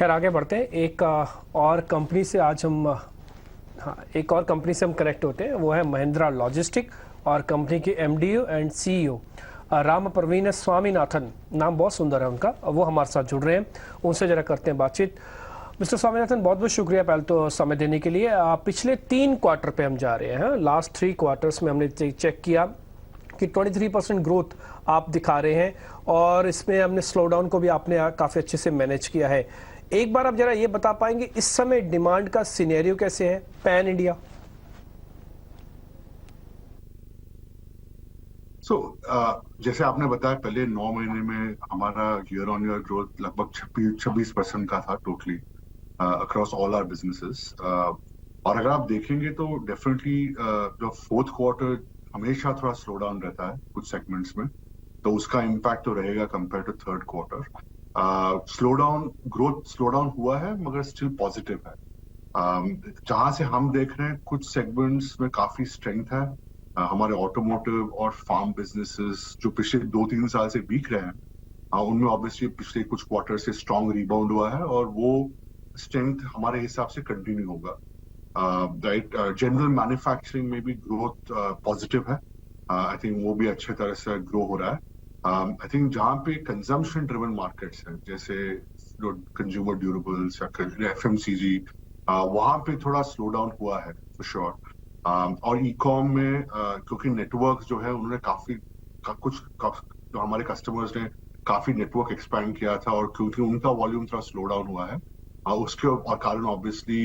खैर आगे बढ़ते हैं। और कंपनी से आज हम हाँ एक और कंपनी से हम कनेक्ट होते हैं, वो है महिंद्रा लॉजिस्टिक और कंपनी के MD and CEO Ram Praveen Swaminathan, नाम बहुत सुंदर है उनका, वो हमारे साथ जुड़ रहे हैं। उनसे जरा करते हैं बातचीत। मिस्टर स्वामीनाथन, बहुत बहुत शुक्रिया पहले तो समय देने के लिए। पिछले 3 क्वार्टर पे हम जा रहे हैं। लास्ट 3 क्वार्टर्स में हमने चेक किया कि 23% ग्रोथ आप दिखा रहे हैं और इसमें हमने स्लो डाउन को भी आपने काफ़ी अच्छे से मैनेज किया है। एक बार आप जरा ये बता पाएंगे इस समय डिमांड का सिनेरियो कैसे है पैन इंडिया? जैसे आपने बताया, पहले 9 महीने में हमारा ईयर ऑन ईयर ग्रोथ लगभग 26% का था totally across all our businesses. और अगर आप देखेंगे तो डेफिनेटली जो फोर्थ क्वार्टर हमेशा थोड़ा स्लो डाउन रहता है कुछ सेगमेंट्स में, तो उसका इम्पैक्ट तो रहेगा compare to third quarter. Growth slow down हुआ है मगर स्टिल पॉजिटिव है। जहां से हम देख रहे हैं कुछ सेगमेंट्स में काफी स्ट्रेंथ है। हमारे ऑटोमोटिव और फार्म बिजनेसेस जो पिछले 2-3 साल से वीक रहे हैं, उनमें ऑब्वियसली पिछले कुछ क्वार्टर से स्ट्रॉन्ग रिबाउंड हुआ है और वो स्ट्रेंथ हमारे हिसाब से कंटिन्यू होगा। राइट, जनरल मैन्युफैक्चरिंग में भी ग्रोथ पॉजिटिव है। आई थिंक वो भी अच्छे तरह से ग्रो हो रहा है। आई थिंक जहाँ पे कंजम्पशन ड्रिवन मार्केट्स हैं, जैसे कंज्यूमर ड्यूरेबल्स या एफएमसीजी, वहां पे थोड़ा स्लो डाउन हुआ है फॉर श्योर। और ई कॉम में क्योंकि नेटवर्क जो है उन्होंने जो हमारे कस्टमर्स ने काफी नेटवर्क एक्सपैंड किया था और क्योंकि उनका वॉल्यूम थोड़ा स्लो डाउन हुआ है, उसके और कारण ऑब्वियसली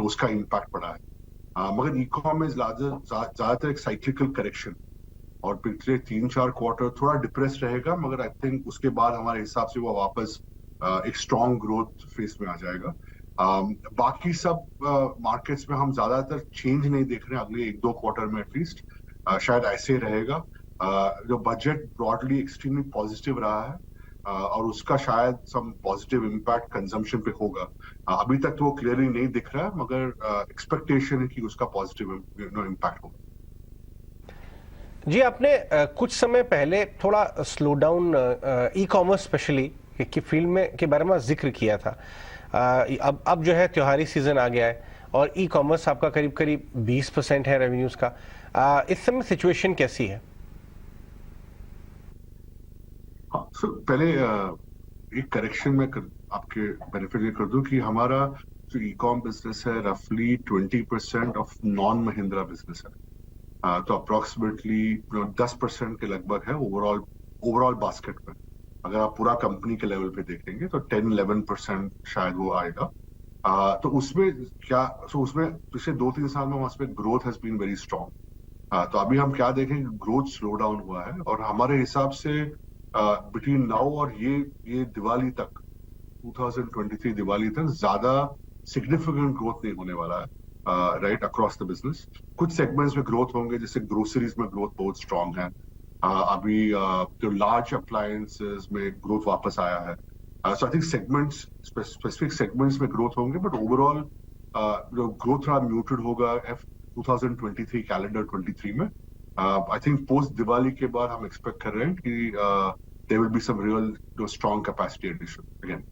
उसका इम्पैक्ट पड़ा है। मगर ई कॉम में ज्यादातर एक साइक्लिकल करेक्शन और पिछले 3-4 क्वार्टर थोड़ा डिप्रेस रहेगा, मगर आई थिंक उसके बाद हमारे हिसाब से वो वापस एक स्ट्रॉन्ग ग्रोथ फेस में आ जाएगा। बाकी सब मार्केट्स में हम ज्यादातर चेंज नहीं देख रहे हैं अगले 1-2 क्वार्टर में एटलीस्ट। शायद ऐसे रहेगा। जो बजट ब्रॉडली एक्सट्रीमली पॉजिटिव रहा है और उसका शायद सम पॉजिटिव इम्पैक्ट कंजम्पशन पे होगा। अभी तक तो वो क्लियरली नहीं दिख रहा है, मगर एक्सपेक्टेशन है कि उसका पॉजिटिव इम्पैक्ट होगा। जी, आपने कुछ समय पहले थोड़ा slow down e commerce specially की फील्ड में के बारे में जिक्र किया था। अब जो है त्योहारी सीजन आ गया है और ई कॉमर्स आपका करीब करीब 20% है रेवेन्यूज का। इस समय सिचुएशन कैसी है? हाँ, पहले एक करेक्शन में आपके बेनिफिट ये कर दूं कि हमारा जो ई कॉम बिजनेस है रफली 20% ऑफ नॉन महिंद्रा बिजनेस है। तो अप्रोक्सीमेटली 10% के लगभग है ओवरऑल बास्केट में। अगर आप पूरा कंपनी के लेवल पे देखेंगे तो 10-11% शायद वो आएगा। तो उसमें पिछले 2-3 साल में वहां पे growth has been very strong. तो अभी हम क्या देखेंगे, ग्रोथ स्लो डाउन हुआ है और हमारे हिसाब से बिटवीन नाउ और ये दिवाली तक, 2023 दिवाली तक ज्यादा सिग्निफिकेंट ग्रोथ नहीं होने वाला है राइट अक्रॉस द बिजनेस। कुछ सेगमेंट्स में ग्रोथ होंगे, जैसे ग्रोसरीज में ग्रोथ बहुत स्ट्रांग है। अभी जो लार्ज अप्लायंसेस में ग्रोथ वापस आया है। सो आई थिंक स्पेसिफिक सेगमेंट्स में ग्रोथ होंगे, बट ओवरऑल जो ग्रोथ थोड़ा म्यूटेड होगा 2023 कैलेंडर 23 में। आई थिंक पोस्ट दिवाली के बाद हम एक्सपेक्ट कर रहे हैं कि there will be some real strong capacity addition again.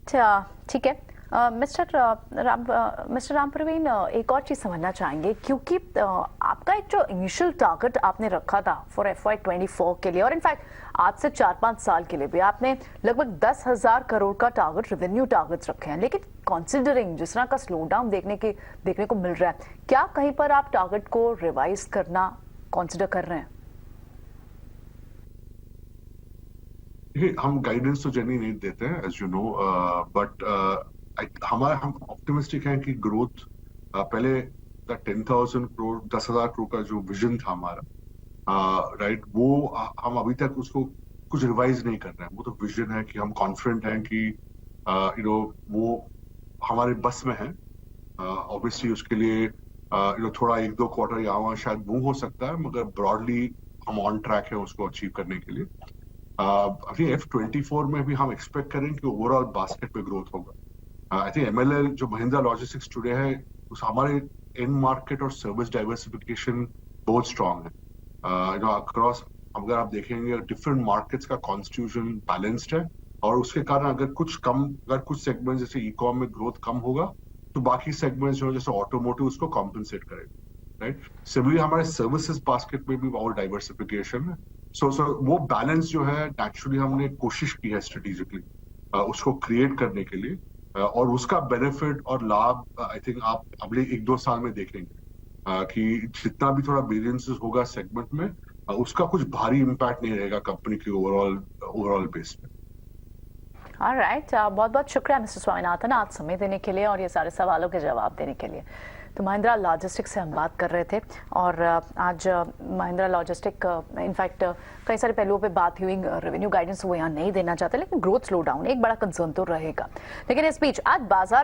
अच्छा, ठीक है। मिस्टर राम प्रवीण, एक और चीज समझना चाहेंगे क्योंकि आपका एक जो इनिशियल टारगेट आपने रखा था फॉर FY24 के लिए और इनफैक्ट आज से 4-5 साल के लिए भी आपने लगभग 10,000 करोड़ का टारगेट, रेवेन्यू टारगेट्स रखे हैं, लेकिन कंसिडरिंग जिस तरह का स्लो डाउन देखने को मिल रहा है, क्या कहीं पर आप टारगेट को रिवाइज करना कंसिडर कर रहे हैं? हम गाइडेंस तो जनरली नहीं देते हैं एज यू नो, बट हम ऑप्टिमिस्टिक हैं कि ग्रोथ पहले 10,000 करोड़ 10,000 करोड़ का जो विजन था हमारा राइट, वो हम अभी तक उसको कुछ रिवाइज नहीं कर रहे हैं। वो तो विजन है कि हम कॉन्फिडेंट हैं कि वो हमारे बस में है। ऑब्वियसली उसके लिए थोड़ा 1-2 क्वार्टर यहाँ वहाँ शायद मूव हो सकता है, मगर ब्रॉडली हम ऑन ट्रैक है उसको अचीव करने के लिए। अभी F24 में भी हम एक्सपेक्ट करें कि ओवरऑल बास्केट पे ग्रोथ होगा। आई थिंक MLL जो महिंद्रा लॉजिस्टिक्स टुडे है, उस हमारे एंड मार्केट और सर्विस डाइवर्सिफिकेशन बहुत स्ट्रांग है। अक्रॉस अगर आप देखेंगे डिफरेंट मार्केट्स का कॉन्स्टिट्यूशन बैलेंस्ड है और उसके कारण अगर कुछ सेगमेंट जैसे ई कॉम में ग्रोथ कम होगा तो बाकी सेगमेंट्स जो है जैसे ऑटोमोटिव उसको कॉम्पनसेट करेगा, राइट। सिमिलरली हमारे सर्विसेज बास्केट में भी और डाइवर्सिफिकेशन है। सो वो बैलेंस जो है नेचुरली हमने कोशिश की है स्ट्रेटेजिकली उसको क्रिएट करने के लिए, और उसका बेनिफिट और लाभ आई थिंक आप अगले 1-2 साल में देखेंगे कि जितना भी थोड़ा वेरिएंसेस होगा सेगमेंट में उसका कुछ भारी इम्पैक्ट नहीं रहेगा कंपनी की ओवरऑल बेस पे। ऑलराइट, बहुत बहुत शुक्रिया मिस्टर स्वामीनाथन आज समय देने के लिए और ये सारे सवालों के जवाब देने के लिए। तो महिंद्रा लॉजिस्टिक्स से हम बात कर रहे थे और आज महिंद्रा लॉजिस्टिक इनफैक्ट कई सारे पहलुओं पे बात हुई। रेवेन्यू गाइडेंस वो यहाँ नहीं देना चाहते, लेकिन ग्रोथ स्लो डाउन एक बड़ा कंसर्न तो रहेगा। लेकिन इस बीच आज बाजार